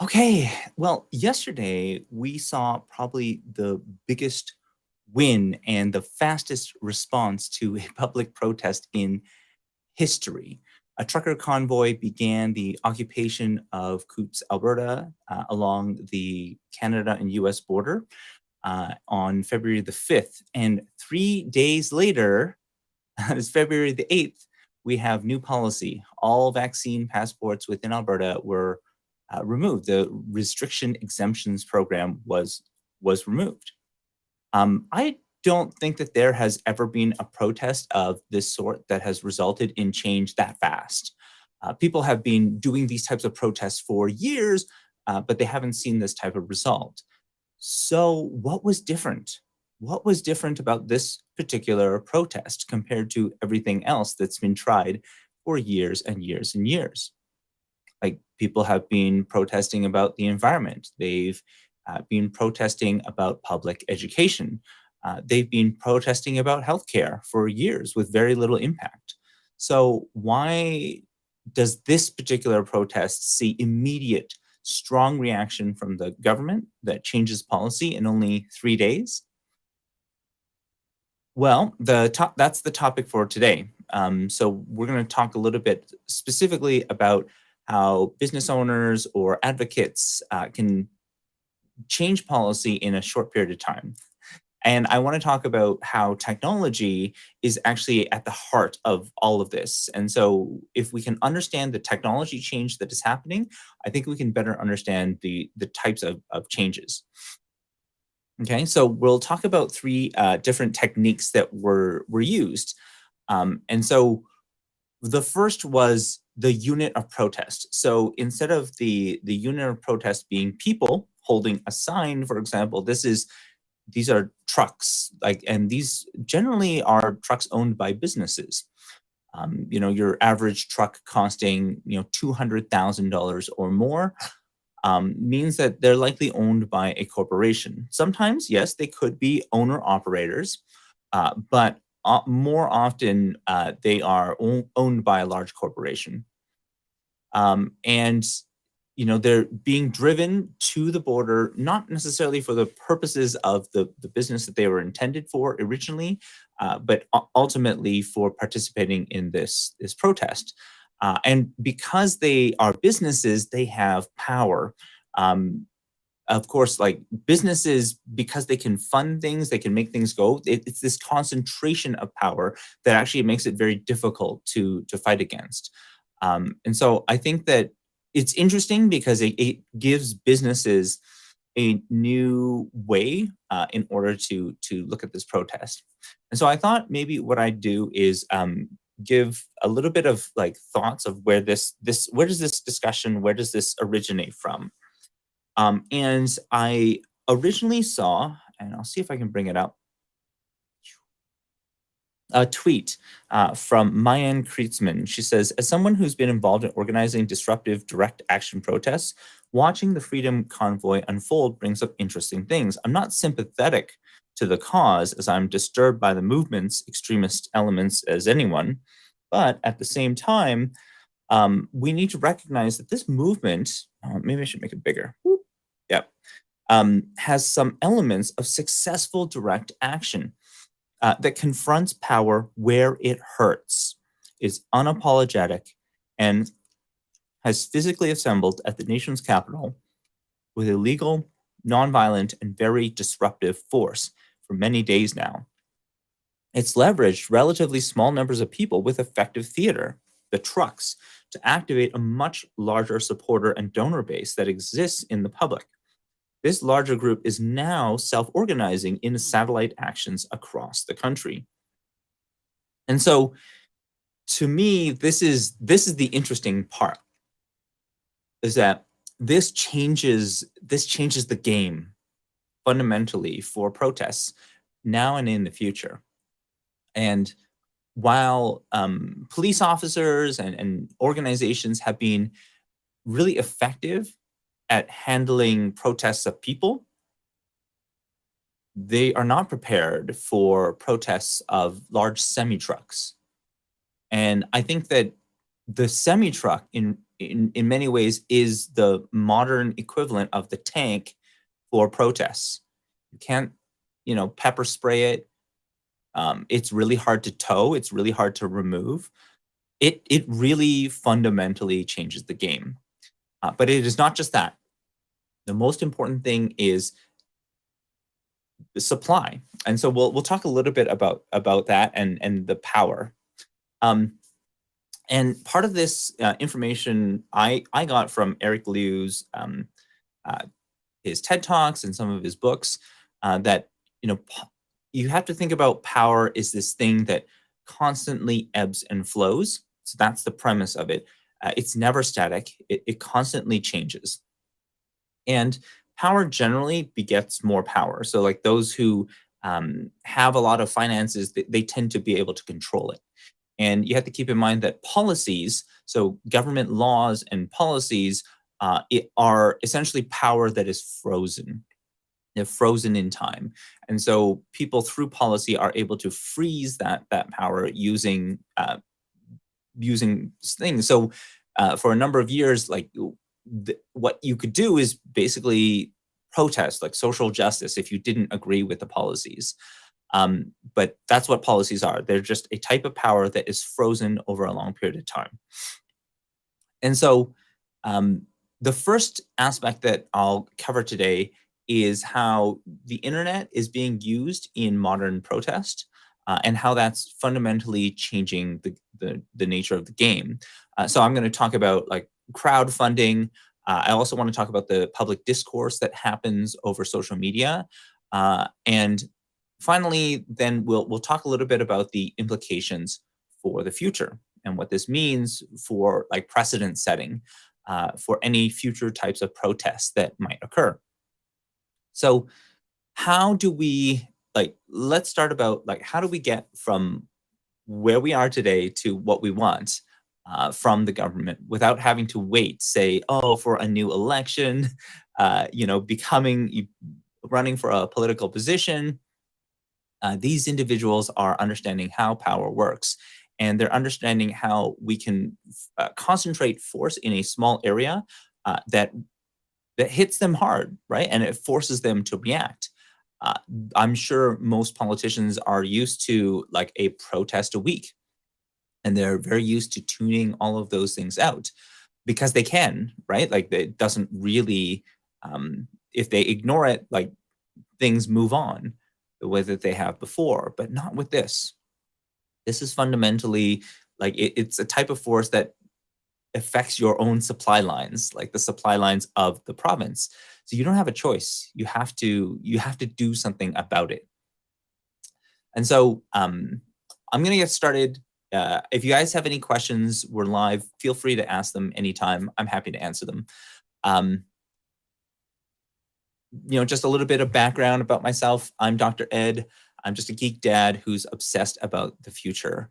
Okay, well, yesterday we saw probably the biggest win and the fastest response to a public protest in history. A trucker convoy began the occupation of Coutts, Alberta, along the Canada and US border on February the 5th. And 3 days later, it's February the 8th, we have new policy. All vaccine passports within Alberta were removed. The restriction exemptions program was removed. I don't think that there has ever been a protest of this sort that has resulted in change that fast. People have been doing these types of protests for years, but they haven't seen this type of result. So, what was different? What was different about this particular protest compared to everything else that's been tried for years and years and years? Like, people have been protesting about the environment. They've been protesting about public education. They've been protesting about healthcare for years with very little impact. So, why does this particular protest see immediate, strong reaction from the government that changes policy in only 3 days? Well, that's the topic for today. So we're going to talk a little bit specifically about how business owners or advocates can change policy in a short period of time. And I want to talk about how technology is actually at the heart of all of this. And so, if we can understand the technology change that is happening, I think we can better understand the types of changes. Okay, so we'll talk about three different techniques that were used. And so the first was the unit of protest. So instead of the unit of protest being people holding a sign, for example, these are trucks, and these generally are trucks owned by businesses. Your average truck costing $200,000 or more means that they're likely owned by a corporation. Sometimes, yes, they could be owner operators, but more often they are owned by a large corporation. And they're being driven to the border, not necessarily for the purposes of the business that they were intended for originally, but ultimately for participating in this protest. And because they are businesses, they have power. Um, of course, like businesses, because they can fund things, they can make things go. It's this concentration of power that actually makes it very difficult to fight against. And so I think that it's interesting because it gives businesses a new way in order to look at this protest. And so I thought maybe what I'd do is give a little bit of like thoughts of where where does this discussion, where does this originate from? And I originally saw, and I'll see if I can bring it up, a tweet from Mayan Krietzman. She says, as someone who's been involved in organizing disruptive direct action protests, watching the Freedom Convoy unfold brings up interesting things. I'm not sympathetic to the cause, as I'm disturbed by the movement's extremist elements as anyone. But at the same time, we need to recognize that this movement, maybe I should make it bigger. Whoop. Yep. Has some elements of successful direct action that confronts power where it hurts, is unapologetic, and has physically assembled at the nation's capital with illegal, nonviolent, and very disruptive force for many days now. It's leveraged relatively small numbers of people with effective theater, the trucks, to activate a much larger supporter and donor base that exists in the public. This larger group is now self-organizing in satellite actions across the country. And so, to me, this is the interesting part, is that this changes the game fundamentally for protests now and in the future. And while police officers and organizations have been really effective at handling protests of people, they are not prepared for protests of large semi trucks. And I think that the semi truck in many ways is the modern equivalent of the tank for protests. You can't, pepper spray it. It's really hard to tow. It's really hard to remove. It really fundamentally changes the game. But it is not just that. The most important thing is the supply, and so we'll talk a little bit about that and the power. Um, and part of this information I got from Eric Liu's uh, his TED Talks and some of his books, that you have to think about power is this thing that constantly ebbs and flows. So that's the premise of it. It's never static. It constantly changes, and power generally begets more power. So like those who have a lot of finances, they tend to be able to control it. And you have to keep in mind that policies, so government laws and policies, are essentially power that is frozen. They're frozen in time, and so people through policy are able to freeze that power using things. So for a number of years, like what you could do is basically protest, like social justice, if you didn't agree with the policies. But that's what policies are. They're just a type of power that is frozen over a long period of time. And so the first aspect that I'll cover today is how the internet is being used in modern protest, and how that's fundamentally changing the nature of the game. So I'm going to talk about like crowdfunding. I also want to talk about the public discourse that happens over social media. And finally, then we'll talk a little bit about the implications for the future and what this means for like precedent setting for any future types of protests that might occur. So how do we let's start about like how do we get from where we are today to what we want from the government without having to wait, say, oh, for a new election, running for a political position. These individuals are understanding how power works, and they're understanding how we can concentrate force in a small area that hits them hard, right? And it forces them to react. Uh, I'm sure most politicians are used to like a protest a week, and they're very used to tuning all of those things out because they can, right? Like it doesn't really, if they ignore it, like things move on the way that they have before, but not with this. This is fundamentally like it's a type of force that affects your own supply lines, like the supply lines of the province. So you don't have a choice. You have to do something about it. And so I'm going to get started. If you guys have any questions, we're live. Feel free to ask them anytime. I'm happy to answer them. Just a little bit of background about myself. I'm Dr. Ed. I'm just a geek dad who's obsessed about the future.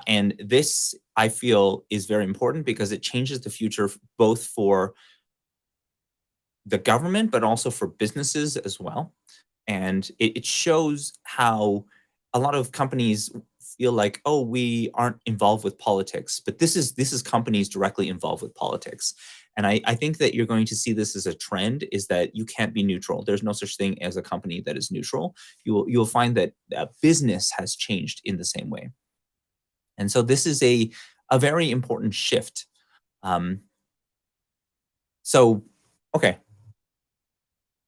And this, I feel, is very important because it changes the future both for the government, but also for businesses as well. And it shows how a lot of companies feel like, oh, we aren't involved with politics, but this is companies directly involved with politics. And I think that you're going to see this as a trend, is that you can't be neutral. There's no such thing as a company that is neutral. You'll find that business has changed in the same way. And so this is a very important shift. Okay.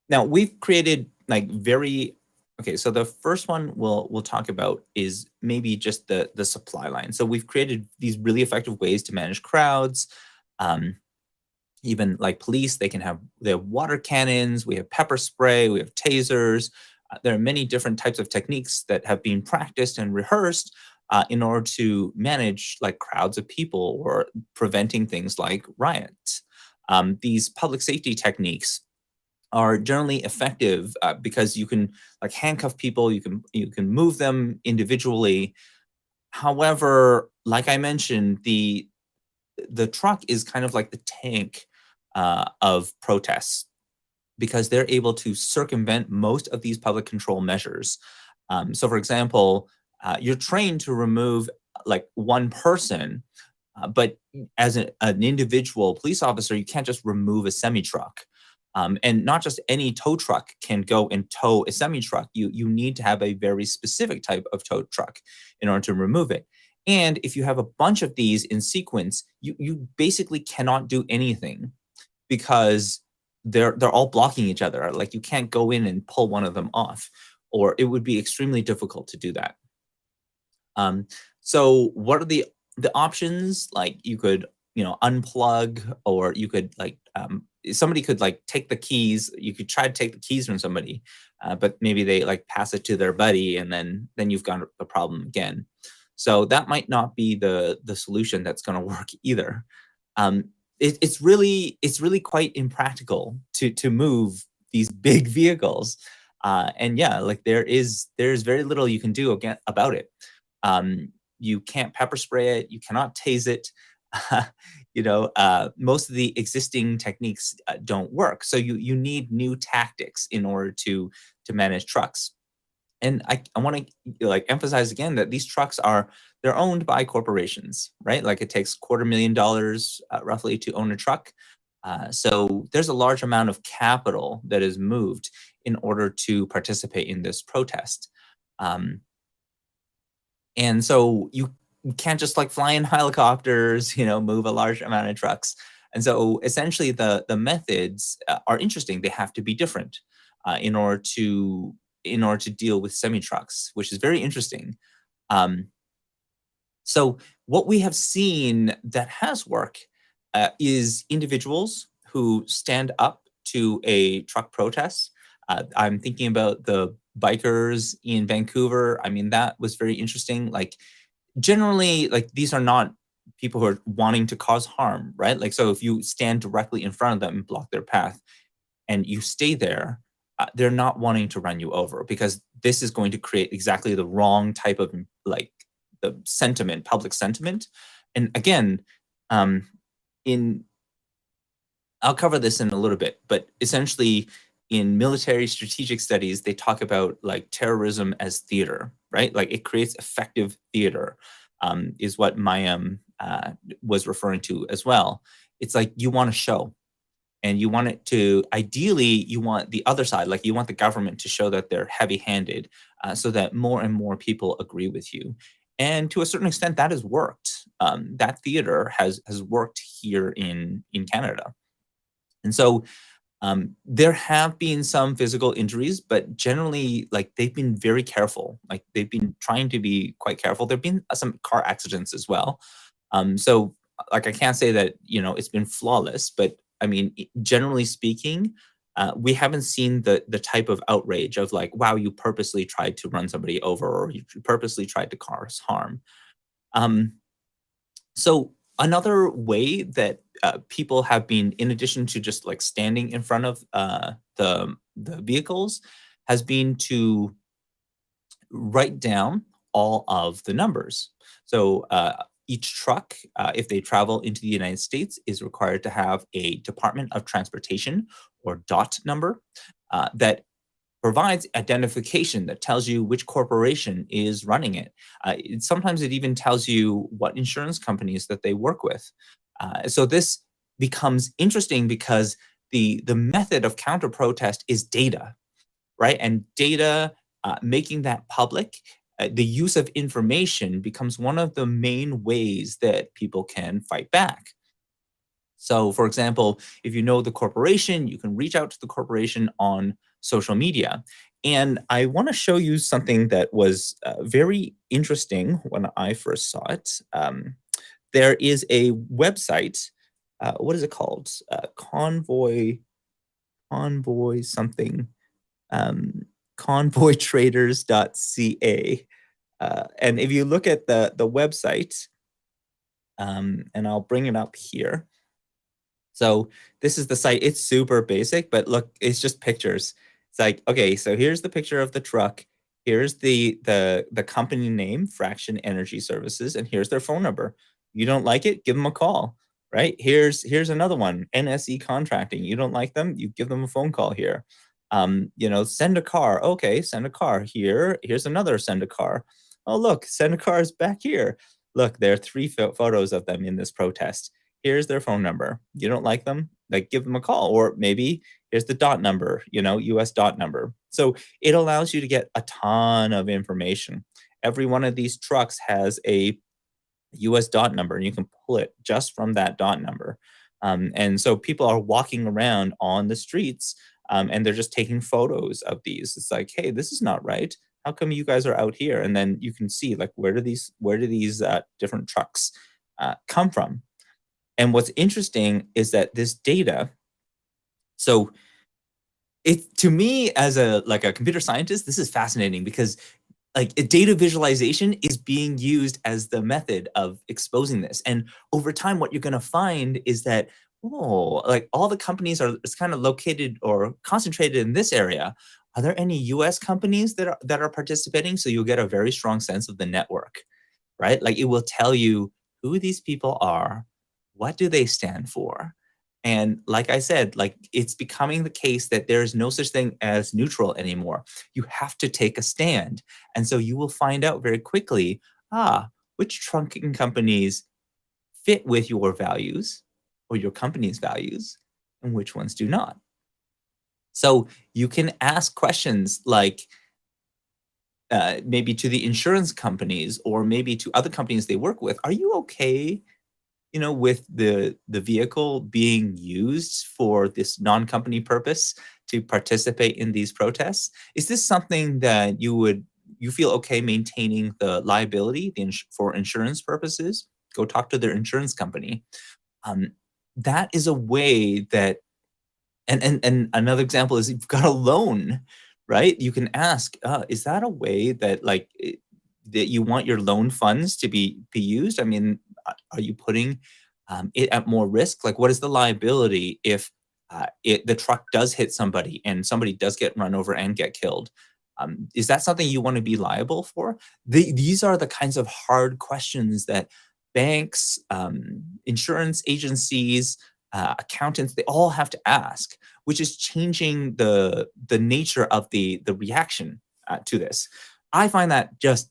Now we've created so the first one we'll talk about is maybe just the supply line. So we've created these really effective ways to manage crowds. Even like police, they have water cannons, we have pepper spray, we have tasers. There are many different types of techniques that have been practiced and rehearsed in order to manage like crowds of people or preventing things like riots. These public safety techniques are generally effective because you can like handcuff people, you can move them individually. However, like I mentioned, the truck is kind of like the tank of protests because they're able to circumvent most of these public control measures. So, for example, you're trained to remove like one person, But as an individual police officer, you can't just remove a semi truck. And not just any tow truck can go and tow a semi truck. You need to have a very specific type of tow truck in order to remove it. And if you have a bunch of these in sequence, you basically cannot do anything because they're all blocking each other. Like you can't go in and pull one of them off, or it would be extremely difficult to do that. Um, so what are the options? Like you could, unplug, or you could somebody could like take the keys. You could try to take the keys from somebody, but maybe they like pass it to their buddy, and then you've got a problem again. So that might not be the solution that's going to work either. It's really quite impractical to move these big vehicles, and yeah, like there's very little you can do again about it. You can't pepper spray it. You cannot tase it. Most of the existing techniques don't work. So you need new tactics in order to manage trucks. And I want to like emphasize again that these trucks they're owned by corporations, right? Like it takes $250,000 roughly to own a truck. So there's a large amount of capital that is moved in order to participate in this protest. Um, and so you can't just like fly in helicopters, move a large amount of trucks. And so essentially the methods are interesting. They have to be different in order to deal with semi trucks, which is very interesting. Um, so what we have seen that has worked is individuals who stand up to a truck protest. I'm thinking about the bikers in Vancouver. I mean, that was very interesting. Like generally, like these are not people who are wanting to cause harm, right? Like, so if you stand directly in front of them and block their path and you stay there, they're not wanting to run you over because this is going to create exactly the wrong type of like the sentiment, public sentiment. And again, um, in I'll cover this in a little bit, but essentially in military strategic studies, they talk about like terrorism as theater, right? Like it creates effective theater, is what Mayam was referring to as well. It's like you want a show, and you want it to, ideally, you want the other side, like you want the government to show that they're heavy handed so that more and more people agree with you. And to a certain extent, that has worked. That theater has worked here in Canada. And so there have been some physical injuries, but generally, like they've been very careful. Like they've been trying to be quite careful. There've been some car accidents as well. So, like I can't say that it's been flawless, but I mean, generally speaking, we haven't seen the type of outrage of like, wow, you purposely tried to run somebody over, or you purposely tried to cause harm. Um, so another way that people have been, in addition to just like standing in front of the vehicles, has been to write down all of the numbers. So each truck, if they travel into the United States, is required to have a Department of Transportation or DOT number that provides identification that tells you which corporation is running it. Sometimes it even tells you what insurance companies that they work with. So this becomes interesting because the method of counter protest is data, right? And data, making that public, the use of information becomes one of the main ways that people can fight back. So, for example, if you know the corporation, you can reach out to the corporation on social media. And I want to show you something that was very interesting when I first saw it. There is a website. What is it called? Convoy something. Um, convoytraders.ca. And if you look at the website, and I'll bring it up here. So this is the site. It's super basic, but look, it's just pictures. It's like, okay, so here's the picture of the truck. Here's the company name, Fraction Energy Services, and here's their phone number. You don't like it, give them a call, right? Here's another one, NSE Contracting. You don't like them, you give them a phone call here. Send a car. Okay, send a car here. Here's another send a car. Oh, look, send a car is back here. Look, there are three photos of them in this protest. Here's their phone number. You don't like them? Like, give them a call. Or maybe here's the dot number, US dot number. So it allows you to get a ton of information. Every one of these trucks has a US dot number, and you can pull it just from that dot number. And so people are walking around on the streets, and they're just taking photos of these. It's like, hey, this is not right. How come you guys are out here? And then you can see, like, where do these different trucks come from? And what's interesting is that this data. So it, to me, as a computer scientist, this is fascinating because like data visualization is being used as the method of exposing this. And over time, what you're going to find is that, oh, like all the companies are, it's kind of located or concentrated in this area. Are there any US companies that are participating? So you'll get a very strong sense of the network, right? Like it will tell you who these people are, what do they stand for? And like I said, like it's becoming the case that there's no such thing as neutral anymore. You have to take a stand. And so you will find out very quickly, which trucking companies fit with your values or your company's values and which ones do not. So you can ask questions like, maybe to the insurance companies or maybe to other companies they work with, are you okay, with the vehicle being used for this non-company purpose to participate in these protests? Is this something that you feel okay maintaining the liability for insurance purposes? Go talk to their insurance company. Um, that is a way that, and another example is you've got a loan, right? You can ask, is that a way that that you want your loan funds to be used? I mean, are you putting it at more risk? Like, what is the liability if the truck does hit somebody and somebody does get run over and get killed? Is that something you want to be liable for? These are the kinds of hard questions that banks, insurance agencies, accountants, they all have to ask, which is changing the nature of the reaction to this. I find that just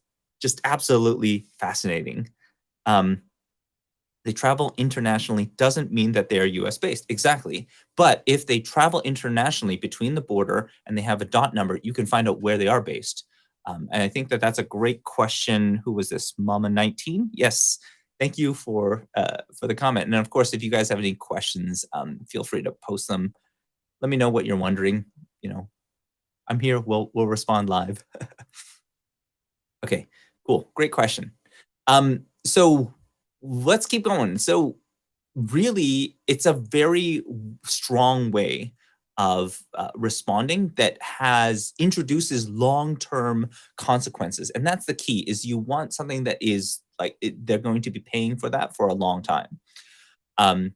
absolutely fascinating. Um, they travel internationally doesn't mean that they are US based. Exactly. But if they travel internationally between the border and they have a dot number, you can find out where they are based. And I think that that's a great question. Who was this? Mama 19? Yes. Thank you for the comment. And of course, if you guys have any questions, feel free to post them. Let me know what you're wondering. You know, I'm here. We'll respond live. Okay, cool. Great question. So let's keep going. So really, it's a very strong way of responding that has introduces long-term consequences, and that's the key. Is you want something that is like they're going to be paying for that for a long time. Um,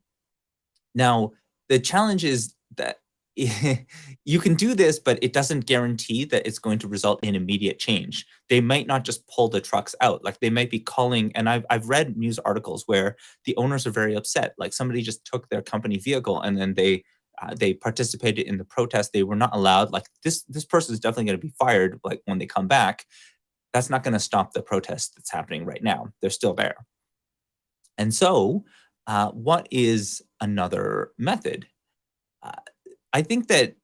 Now, the challenge is that you can do this, but it doesn't guarantee that it's going to result in immediate change. They might not just pull the trucks out. Like they might be calling, and I've read news articles where the owners are very upset. Like somebody just took their company vehicle and then they participated in the protest. They were not allowed. Like this person is definitely going to be fired. Like when they come back, that's not going to stop the protest that's happening right now. They're still there. And so, what is another method? Uh, I think that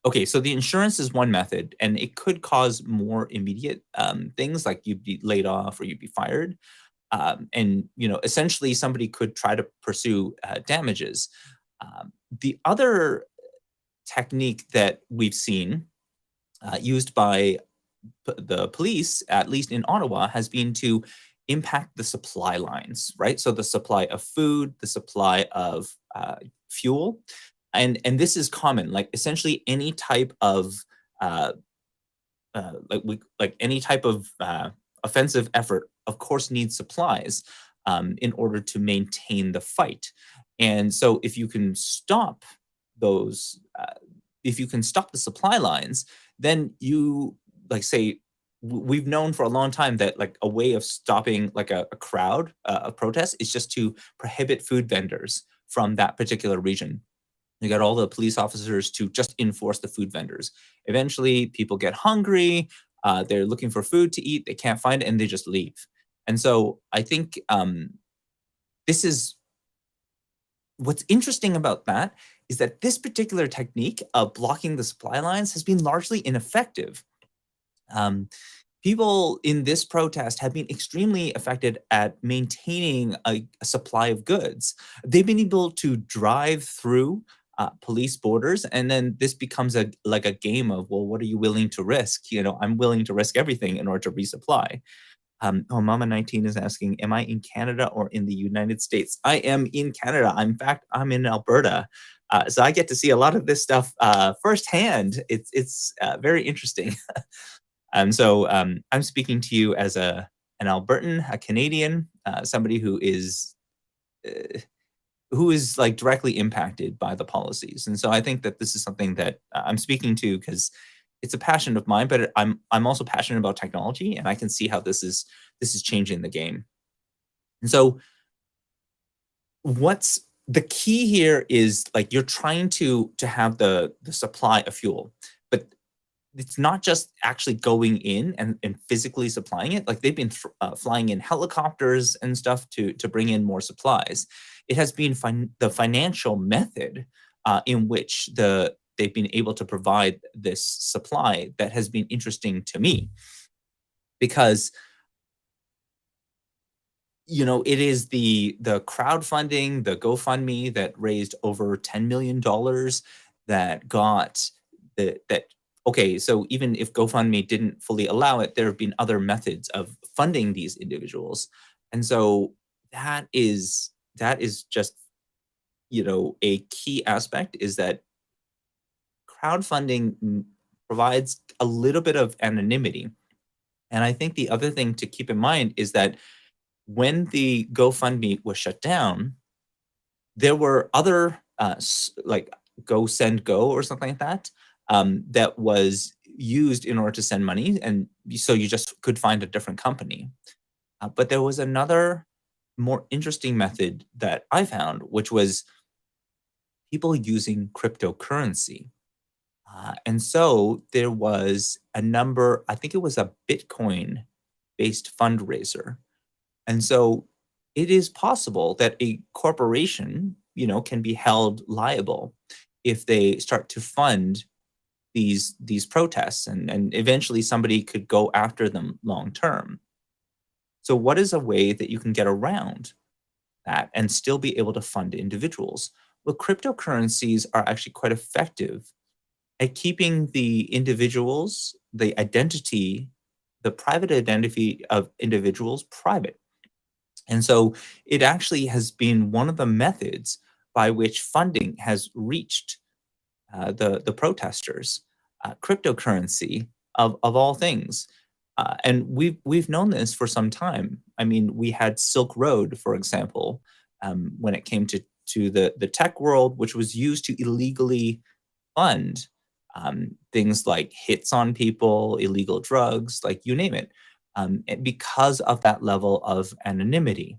okay, so the insurance is one method, and it could cause more immediate things like you'd be laid off or you'd be fired, and essentially somebody could try to pursue damages. The other technique that we've seen used by the police, at least in Ottawa, has been to impact the supply lines, right? So the supply of food, the supply of fuel, and this is common. Like essentially any type of uh, like any type of offensive effort, of course, needs supplies in order to maintain the fight. And so if you can stop those, if you can stop the supply lines, then you like say we've known for a long time that like a way of stopping like a crowd of protest is just to prohibit food vendors from that particular region. You got all the police officers to just enforce the food vendors. Eventually, people get hungry. They're looking for food to eat. They can't find it, and they just leave. And so I think this is what's interesting about that is that this particular technique of blocking the supply lines has been largely ineffective. Um, People in this protest have been extremely affected at maintaining a supply of goods. They've been able to drive through police borders, and then this becomes a like a game of, well, what are you willing to risk? I'm willing to risk everything in order to resupply. Mama 19 is asking, am I in Canada or in the United States? I am in Canada. In fact, I'm in Alberta. So I get to see a lot of this stuff firsthand. It's very interesting. I'm speaking to you as an Albertan, a Canadian, somebody uh, who is like directly impacted by the policies. And so I think that this is something that I'm speaking to because it's a passion of mine, but I'm also passionate about technology, and I can see how this is changing the game. And so what's the key here is like you're trying to have the supply of fuel, but it's not just actually going in and physically supplying it. Like they've been flying in helicopters and stuff to bring in more supplies. It has been the financial method in which they've been able to provide this supply that has been interesting to me because it is the crowdfunding, the GoFundMe that raised over $10 million that got that okay, so even if GoFundMe didn't fully allow it, there have been other methods of funding these individuals. And so that is just, a key aspect is that crowdfunding provides a little bit of anonymity. And I think the other thing to keep in mind is that when the GoFundMe was shut down, there were other like Go Send Go or something like that that was used in order to send money, and so you just could find a different company. But there was another more interesting method that I found, which was people using cryptocurrency. And so there was a number, I think it was a Bitcoin based fundraiser. And so it is possible that a corporation, can be held liable if they start to fund these protests, and eventually somebody could go after them long term. So what is a way that you can get around that and still be able to fund individuals? Well, cryptocurrencies are actually quite effective at keeping the individuals, the private identity of individuals private. And so it actually has been one of the methods by which funding has reached the protesters. Cryptocurrency of all things, and we've known this for some time. I mean, we had Silk Road, for example, when it came to the tech world, which was used to illegally fund things like hits on people, illegal drugs, like you name it, and because of that level of anonymity.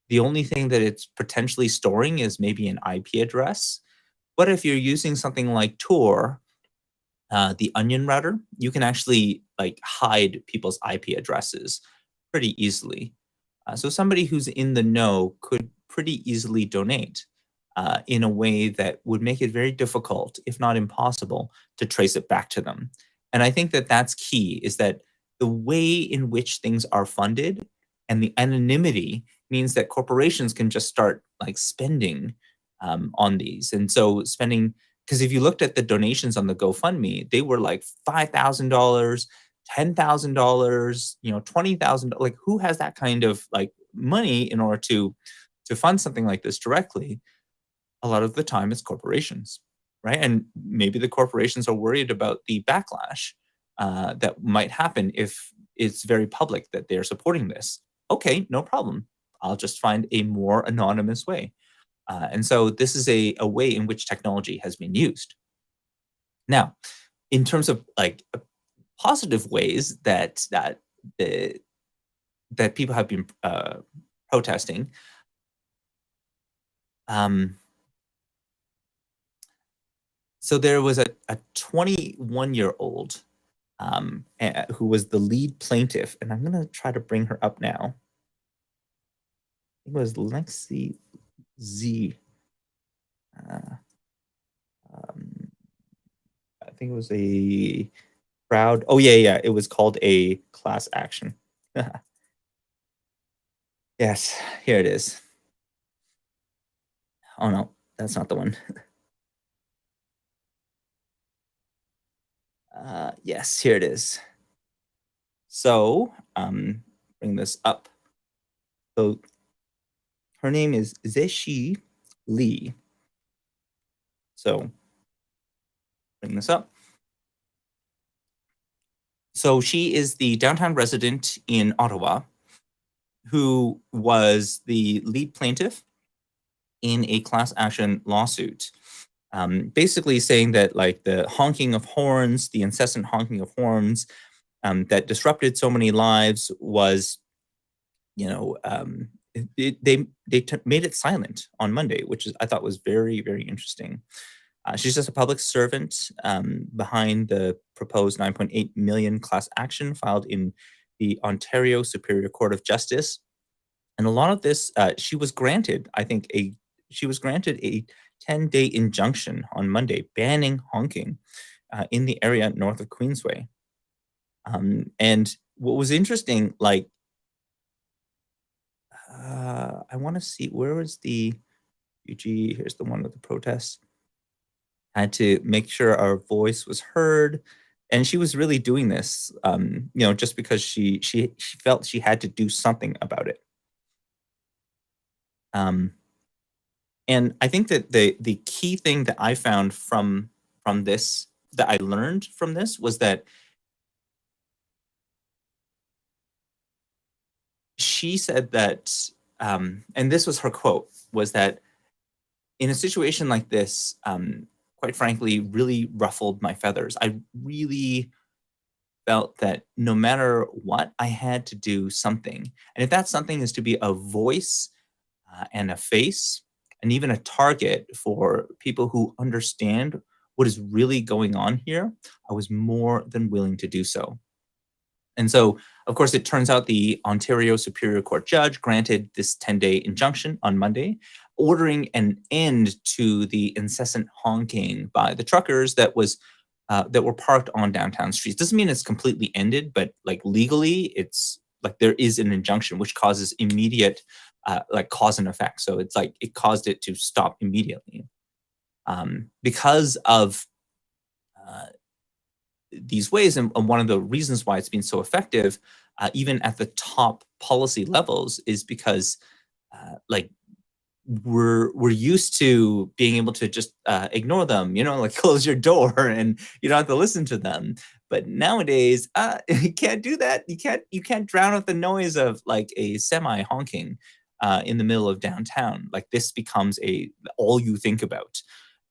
The only thing that it's potentially storing is maybe an IP address. But if you're using something like Tor, the onion router, you can actually like hide people's IP addresses pretty easily. So somebody who's in the know could pretty easily donate in a way that would make it very difficult, if not impossible, to trace it back to them. And I think that that's key is that the way in which things are funded and the anonymity means that corporations can just start like spending on these. And so spending, because if you looked at the donations on the GoFundMe, they were like $5,000, $10,000, $20,000. Like, who has that kind of like money in order to fund something like this directly? A lot of the time, it's corporations, right? And maybe the corporations are worried about the backlash that might happen if it's very public that they're supporting this. Okay, no problem. I'll just find a more anonymous way. And so this is a way in which technology has been used. Now, in terms of like positive ways the, that people have been protesting, um, so there was a 21-year-old who was the lead plaintiff, and I'm going to try to bring her up now. it was Lexi Z. Uh, um, I think it was a crowd. Oh yeah, yeah. It was called a class action. Yes, here it is. Oh no, that's not the one. Yes, here it is. So, bring this up. So her name is Zeshi Lee. So bring this up. So she is the downtown resident in Ottawa who was the lead plaintiff in a class action lawsuit. Basically saying that like the honking of horns, the incessant honking of horns that disrupted so many lives was, you know, made it silent on Monday, which is I thought was very very interesting. She's just a public servant behind the proposed 9.8 million class action filed in the Ontario Superior Court of Justice. And a lot of this, she was granted, I think, she was granted a 10-day injunction on Monday banning honking in the area north of Queensway. And what was interesting, like, I want to see where was the UG. Here's the one with the protests. Had to make sure our voice was heard, and she was really doing this, just because she felt she had to do something about it. Um, and I think that the key thing that I found from this that I learned from this was that she said that, and this was her quote, was that in a situation like this, quite frankly, really ruffled my feathers. I really felt that no matter what, I had to do something. And if that something is to be a voice and a face and even a target for people who understand what is really going on here, I was more than willing to do so. And so, of course, it turns out the Ontario Superior Court judge granted this 10-day injunction on Monday, ordering an end to the incessant honking by the truckers that were parked on downtown streets. Doesn't mean it's completely ended, but like legally, it's like there is an injunction which causes immediate, like cause and effect. So it's like it caused it to stop immediately because of uh, these ways. And one of the reasons why it's been so effective, even at the top policy levels, is because like we're used to being able to just ignore them, like close your door and you don't have to listen to them. But nowadays, you can't do that. You can't drown out the noise of like a semi honking in the middle of downtown. Like this becomes a all you think about.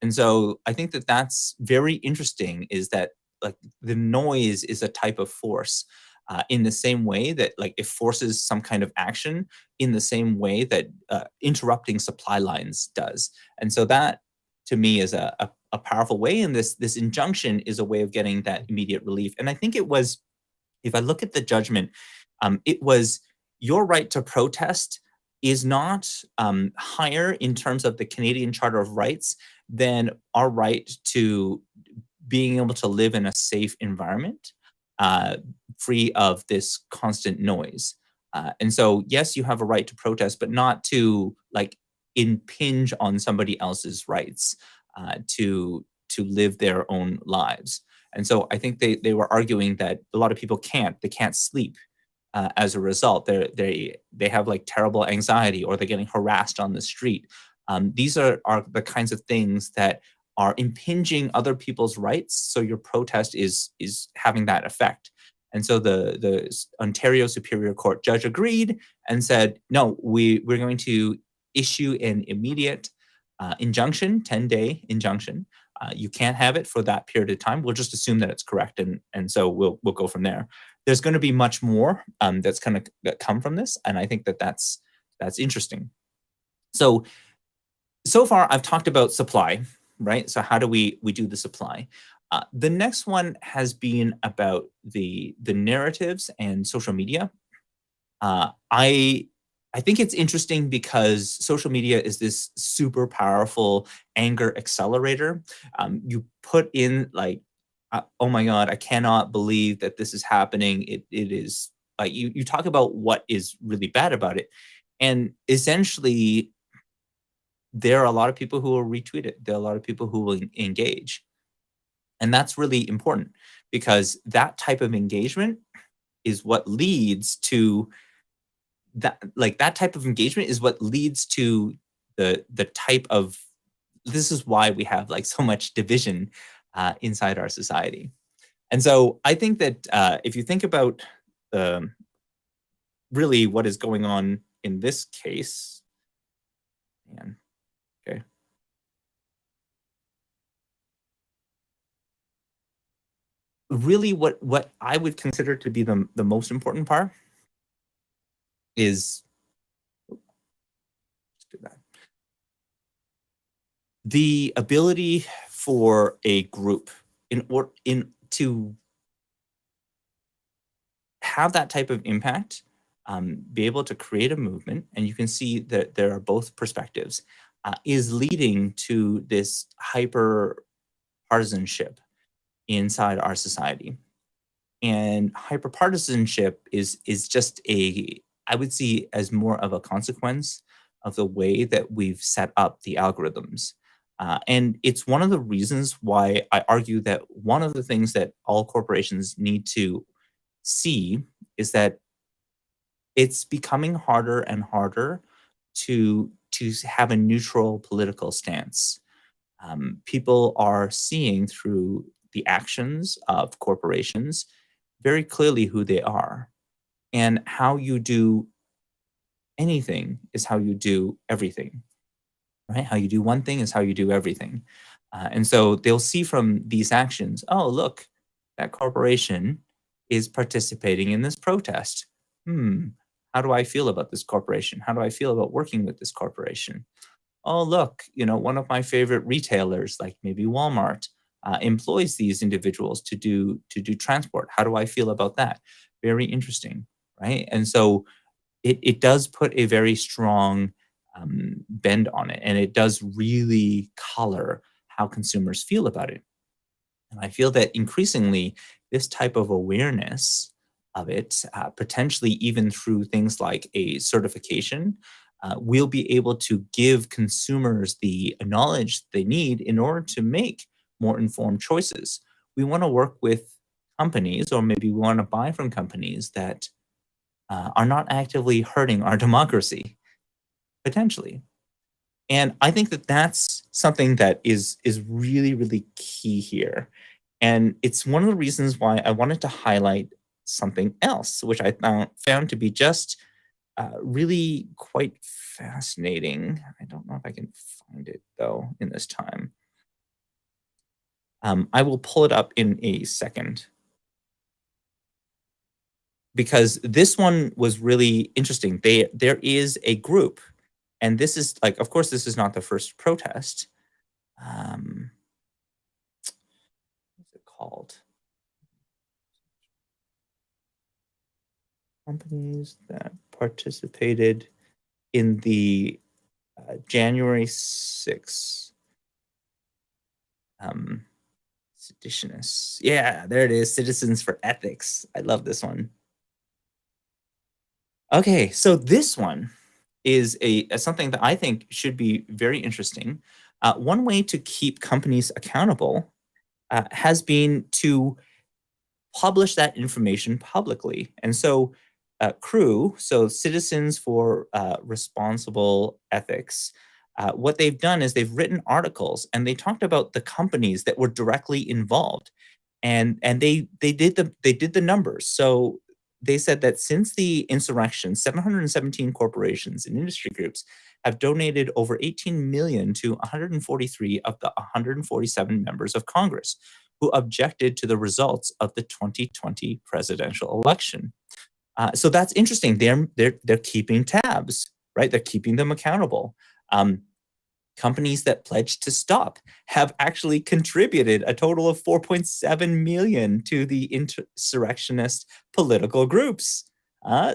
And so I think that that's very interesting. Is that like the noise is a type of force. In the same way that like it forces some kind of action in the same way that interrupting supply lines does. And so that to me is a powerful way. And this injunction is a way of getting that immediate relief. And I think it was, if I look at the judgment, it was your right to protest is not higher in terms of the Canadian Charter of Rights than our right to being able to live in a safe environment, uh, free of this constant noise. And so, yes, you have a right to protest, but not to like impinge on somebody else's rights to live their own lives. And so, I think they were arguing that a lot of people they can't sleep as a result. They have like terrible anxiety, or they're getting harassed on the street. These are the kinds of things that are impinging other people's rights. So your protest is having that effect. And so the Ontario Superior Court judge agreed and said, no, we're going to issue an immediate injunction, 10-day injunction. You can't have it for that period of time. We'll just assume that it's correct, and so we'll go from there. There's going to be much more that's going to come from this, and I think that that's interesting. So far, I've talked about supply, right? So how do we do the supply? The next one has been about the narratives and social media. I I think it's interesting because social media is this super powerful anger accelerator. You put in like, oh my god, I cannot believe that this is happening. It is like you talk about what is really bad about it, and essentially there are a lot of people who will retweet it. There are a lot of people who will engage, and that's really important because that type of engagement is what leads to that type of engagement is what leads to the type of this is why we have like so much division inside our society. And so I think that if you think about um, really what is going on in this case, man, okay, really what I would consider to be the most important part is let's do that. The ability for a group in to have that type of impact, be able to create a movement, and you can see that there are both perspectives, is leading to this hyper partisanship inside our society. And hyperpartisanship is just a I would see as more of a consequence of the way that we've set up the algorithms. And it's one of the reasons why I argue that one of the things that all corporations need to see is that it's becoming harder and harder to have a neutral political stance. People are seeing through the actions of corporations very clearly who they are, and how you do anything is how you do everything, right? How you do one thing is how you do everything. And so they'll see from these actions, oh, look, that corporation is participating in this protest. Hmm, how do I feel about this corporation? How do I feel about working with this corporation? Oh, look, one of my favorite retailers, like maybe Walmart, employs these individuals to do transport. How do I feel about that? Very interesting, right? And so it does put a very strong bend on it, and it does really color how consumers feel about it. And I feel that increasingly, this type of awareness of it, potentially even through things like a certification, we'll be able to give consumers the knowledge they need in order to make more informed choices. We want to work with companies, or maybe we want to buy from companies that are not actively hurting our democracy, potentially. And I think that that's something that is really, really key here. And it's one of the reasons why I wanted to highlight something else, which I found to be just really quite fascinating. I don't know if I can find it though in this time. I will pull it up in a second because this one was really interesting. There is a group, and this is like, of course, this is not the first protest. Um, what's it called? Companies that participated in the January 6th um, seditionists. Yeah, there it is. Citizens for Ethics. I love this one. Okay, so this one is a something that I think should be very interesting. One way to keep companies accountable has been to publish that information publicly. And so, CREW, so Citizens for Responsible Ethics, what they've done is they've written articles and they talked about the companies that were directly involved, and they did the numbers. So they said that since the insurrection, 717 corporations and industry groups have donated over 18 million to 143 of the 147 members of Congress who objected to the results of the 2020 presidential election. So that's interesting. They're keeping tabs, right? They're keeping them accountable. Um, Companies that pledged to stop have actually contributed a total of 4.7 million to the insurrectionist political groups.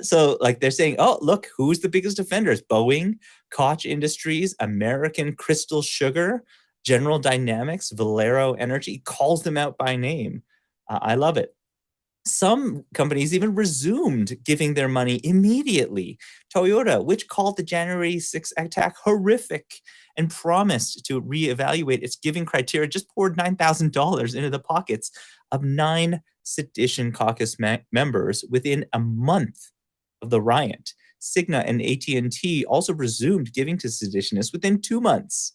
So like they're saying, oh, look, who's the biggest offenders? Boeing, Koch Industries, American Crystal Sugar, General Dynamics, Valero Energy, calls them out by name. I love it. Some companies even resumed giving their money immediately. Toyota, which called the January 6th attack horrific and promised to reevaluate its giving criteria, just poured $9,000 into the pockets of 9 Sedition Caucus members within a month of the riot. Cigna and AT&T also resumed giving to seditionists within 2 months.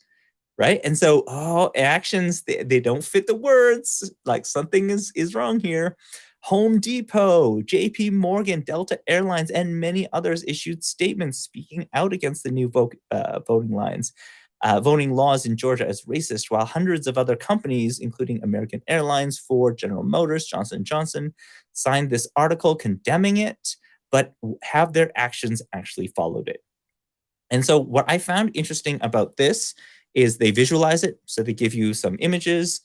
Right. And so, actions, they don't fit the words. Like something is wrong here. Home Depot, JP Morgan, Delta Airlines, and many others issued statements speaking out against the new voting laws in Georgia as racist, while hundreds of other companies, including American Airlines, Ford, General Motors, Johnson & Johnson, signed this article condemning it, but have their actions actually followed it. And so what I found interesting about this is they visualize it. So they give you some images,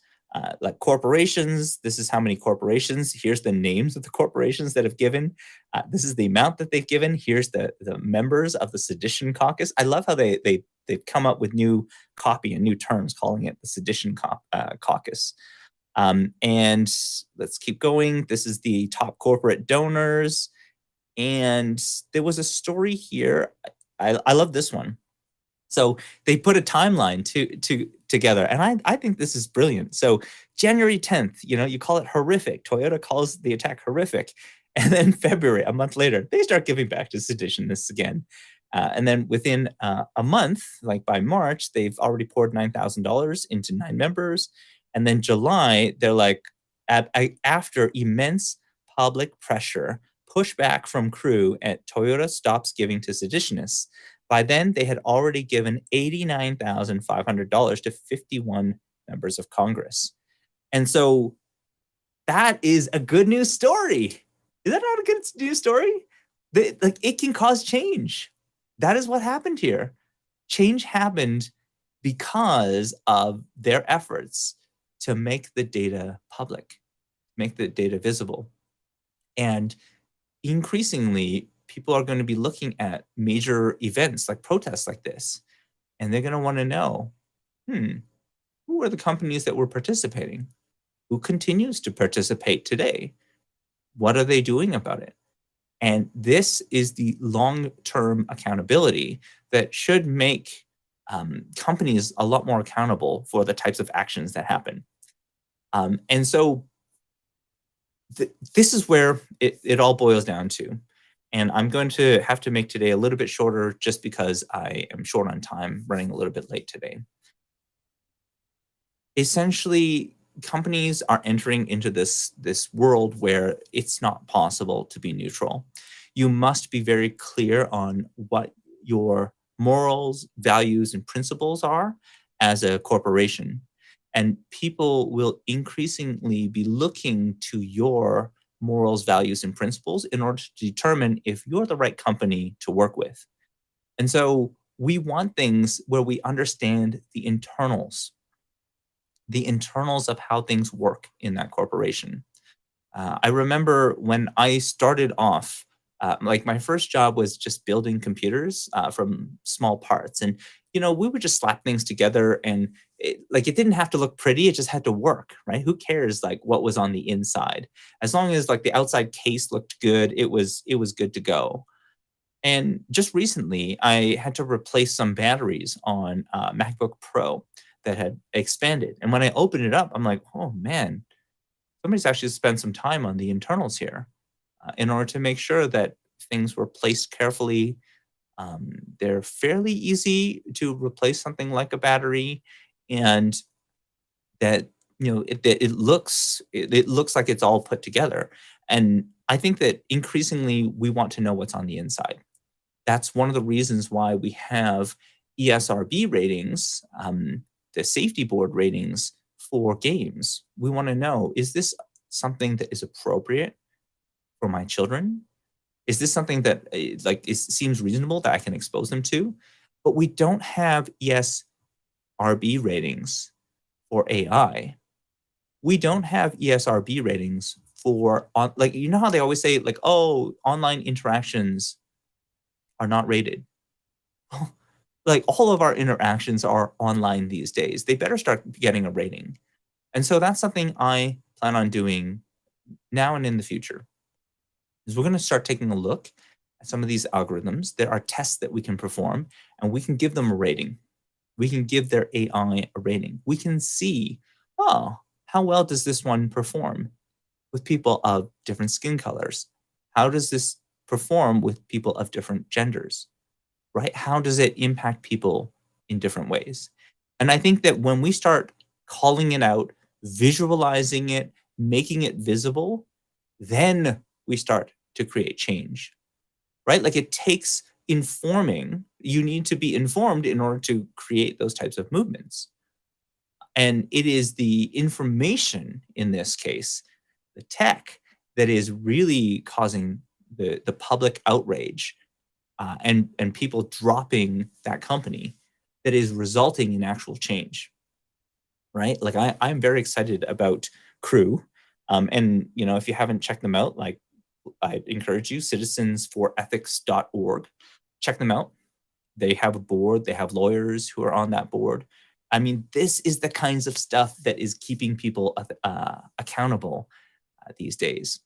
like corporations. This is how many corporations. Here's the names of the corporations that have given. This is the amount that they've given. Here's the members of the Sedition Caucus. I love how they've come up with new copy and new terms, calling it the Sedition Caucus. And let's keep going. This is the top corporate donors. And there was a story here. I love this one. So they put a timeline together, and I think this is brilliant. So January 10th, you call it horrific. Toyota calls the attack horrific. And then February, a month later, they start giving back to seditionists again. And then within a month, like by March, they've already poured $9,000 into 9 members. And then July, they're like, after immense public pressure, pushback from crew at Toyota stops giving to seditionists. By then, they had already given $89,500 to 51 members of Congress. And so that is a good news story. Is that not a good news story? It can cause change. That is what happened here. Change happened because of their efforts to make the data public, make the data visible. And increasingly, people are going to be looking at major events like protests like this, and they're going to want to know, who are the companies that were participating? Who continues to participate today? What are they doing about it? And this is the long-term accountability that should make companies a lot more accountable for the types of actions that happen. And so this is where it all boils down to. And I'm going to have to make today a little bit shorter just because I am short on time, running a little bit late today. Essentially, companies are entering into this world where it's not possible to be neutral. You must be very clear on what your morals, values, and principles are as a corporation. And people will increasingly be looking to your morals, values, and principles in order to determine if you're the right company to work with. And so we want things where we understand the internals of how things work in that corporation. I remember when I started off, like my first job was just building computers from small parts. And, we would just slap things together, and it didn't have to look pretty. It just had to work, right? Who cares like what was on the inside? As long as like the outside case looked good, it was good to go. And just recently, I had to replace some batteries on MacBook Pro that had expanded. And when I opened it up, I'm like, oh man, somebody's actually spent some time on the internals here in order to make sure that things were placed carefully. They're fairly easy to replace something like a battery, and that it looks like it's all put together. And I think that increasingly we want to know what's on the inside. That's one of the reasons why we have ESRB ratings, the safety board ratings for games. We want to know, is this something that is appropriate for my children? Is this something that seems reasonable that I can expose them to? But we don't have ESRB ratings for AI. We don't have ESRB ratings for like, you know how they always say like, oh, online interactions are not rated. Like, all of our interactions are online these days. They better start getting a rating. And so that's something I plan on doing now and in the future. Is we're going to start taking a look at some of these algorithms. There are tests that we can perform, and we can give them a rating. We can give their AI a rating. We can see, oh, how well does this one perform with people of different skin colors? How does this perform with people of different genders? Right? How does it impact people in different ways? And I think that when we start calling it out, visualizing it, making it visible, then we start to create change, right? Like, it takes informing. You need to be informed in order to create those types of movements. And it is the information in this case, the tech, that is really causing the public outrage, and people dropping that company, that is resulting in actual change, right? Like, I'm very excited about Crew, and if you haven't checked them out, like, I'd encourage you, citizensforethics.org, check them out. They have a board, they have lawyers who are on that board. I mean, this is the kinds of stuff that is keeping people accountable these days.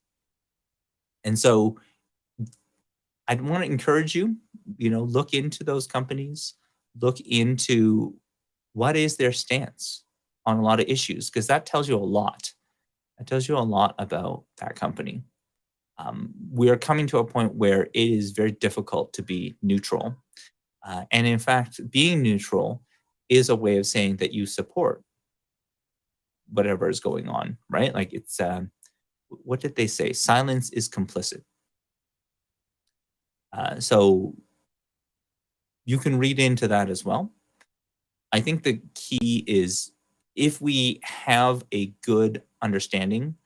And so I'd want to encourage you, look into those companies, look into what is their stance on a lot of issues, because that tells you a lot. That tells you a lot about that company. We are coming to a point where it is very difficult to be neutral. And in fact, being neutral is a way of saying that you support whatever is going on, right? Like, it's, what did they say? Silence is complicit. So you can read into that as well. I think the key is, if we have a good understanding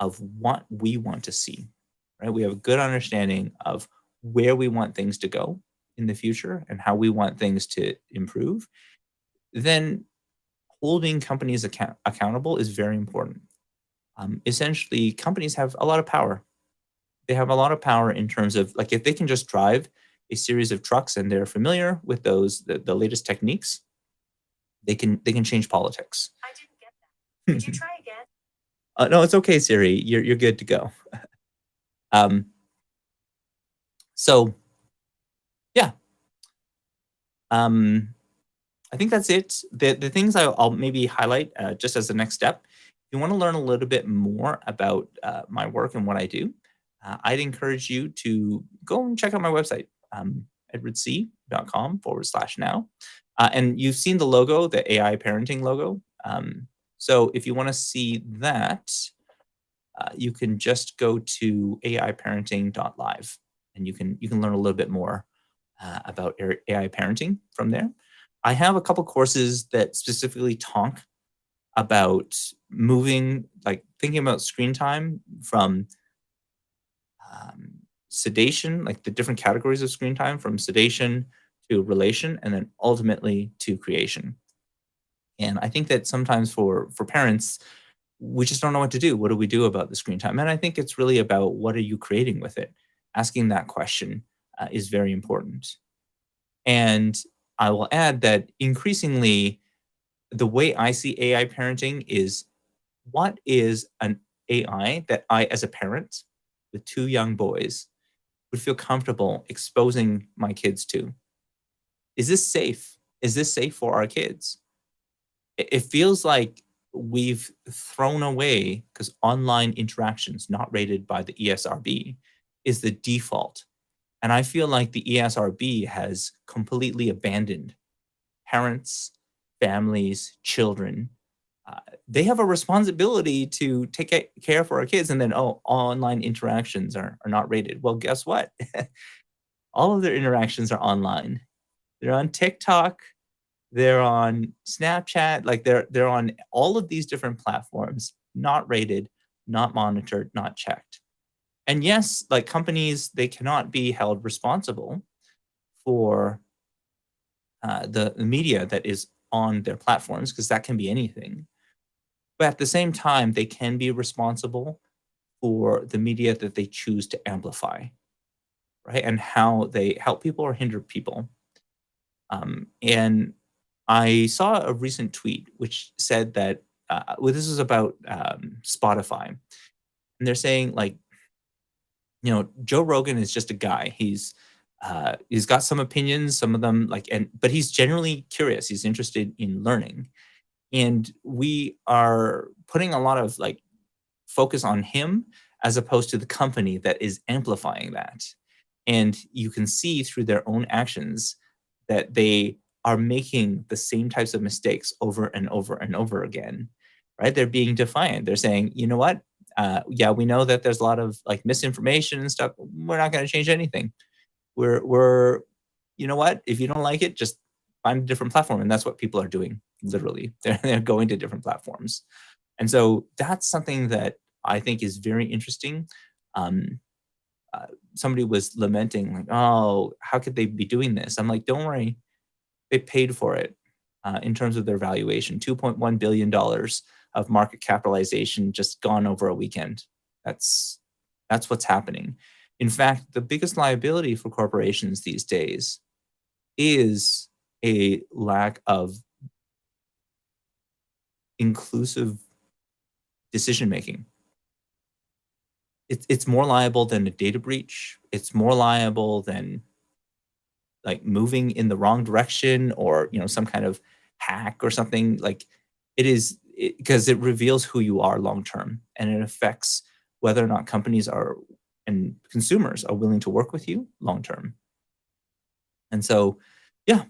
of what we want to see, right? We have a good understanding of where we want things to go in the future and how we want things to improve, then holding companies accountable is very important. Essentially, companies have a lot of power. They have a lot of power in terms of, like, if they can just drive a series of trucks and they're familiar with the latest techniques, they can change politics. I didn't get that. Could you try again? No, it's okay, Siri. You're good to go. Um, so yeah, I think that's it. The things I'll maybe highlight, just as the next step. If you want to learn a little bit more about my work and what I do, I'd encourage you to go and check out my website, edwardc.com/now. And you've seen the logo, the AI parenting logo. So if you want to see that, you can just go to aiparenting.live, and you can learn a little bit more about AI parenting from there. I have a couple courses that specifically talk about moving, like, thinking about screen time from sedation, like the different categories of screen time, from sedation to relation, and then ultimately to creation. And I think that sometimes for parents, we just don't know what to do. What do we do about the screen time? And I think it's really about, what are you creating with it? Asking that question is very important. And I will add that increasingly, the way I see AI parenting is, what is an AI that I, as a parent with two young boys, would feel comfortable exposing my kids to? Is this safe? Is this safe for our kids? It feels like we've thrown away, because online interactions not rated by the ESRB is the default. And I feel like the ESRB has completely abandoned parents, families, children. They have a responsibility to take care for our kids, and then, oh, online interactions are not rated. Well, guess what? All of their interactions are online. They're on TikTok, they're on Snapchat, like, they're on all of these different platforms, not rated, not monitored, not checked. And yes, like, companies, they cannot be held responsible for the media that is on their platforms, because that can be anything. But at the same time, they can be responsible for the media that they choose to amplify, right? And how they help people or hinder people. And I saw a recent tweet which said that, well, this is about Spotify, and they're saying like, Joe Rogan is just a guy. He's got some opinions, some of them like, and but he's generally curious. He's interested in learning, and we are putting a lot of like focus on him as opposed to the company that is amplifying that. And you can see through their own actions that they are making the same types of mistakes over and over and over again, right? They're being defiant. They're saying, you know what? Yeah, we know that there's a lot of like misinformation and stuff. We're not going to change anything. We're, you know what? If you don't like it, just find a different platform. And that's what people are doing. Literally, they're going to different platforms. And so that's something that I think is very interesting. Um, Somebody was lamenting, like, "Oh, how could they be doing this?" I'm like, "Don't worry, they paid for it in terms of their valuation. $2.1 billion of market capitalization just gone over a weekend. That's that's what's happening. In fact, the biggest liability for corporations these days is a lack of inclusive decision making. It's more liable than a data breach. It's more liable than like moving in the wrong direction or some kind of hack or something. Like it is because it reveals who you are long term, and it affects whether or not companies are and consumers are willing to work with you long term. And so, yeah,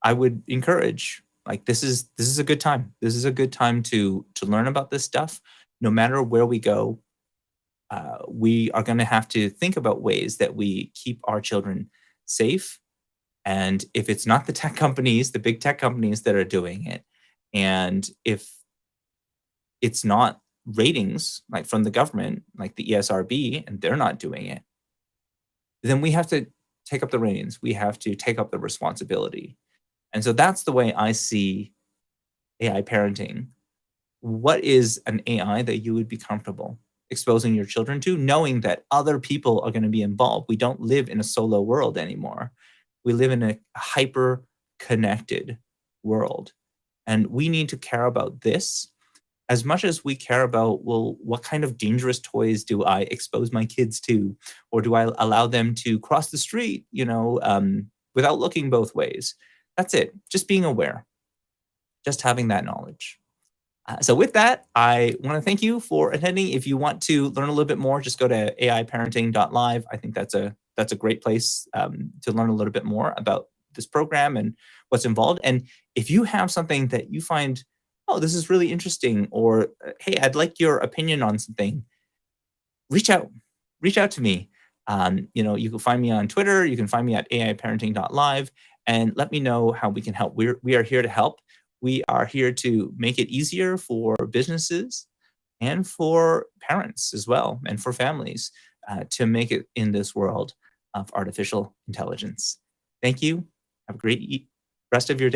I would encourage, like, this is a good time. This is a good time to learn about this stuff. No matter where we go, we are going to have to think about ways that we keep our children safe. And if it's not the tech companies, the big tech companies that are doing it, and if it's not ratings like from the government, like the ESRB, and they're not doing it, then we have to take up the reins. We have to take up the responsibility. And so that's the way I see AI parenting. What is an AI that you would be comfortable exposing your children to, knowing that other people are going to be involved? We don't live in a solo world anymore. We live in a hyper connected world. And we need to care about this as much as we care about, well, what kind of dangerous toys do I expose my kids to? Or do I allow them to cross the street, without looking both ways? That's it. Just being aware, just having that knowledge. So with that, I want to thank you for attending. If you want to learn a little bit more, just go to aiparenting.live. I think that's a great place to learn a little bit more about this program and what's involved. And if you have something that you find, oh, this is really interesting, or hey, I'd like your opinion on something, reach out, reach out to me. You can find me on Twitter. You can find me at aiparenting.live, and let me know how we can help. We are here to help. We are here to make it easier for businesses and for parents as well, and for families to make it in this world of artificial intelligence. Thank you. Have a great rest of your day.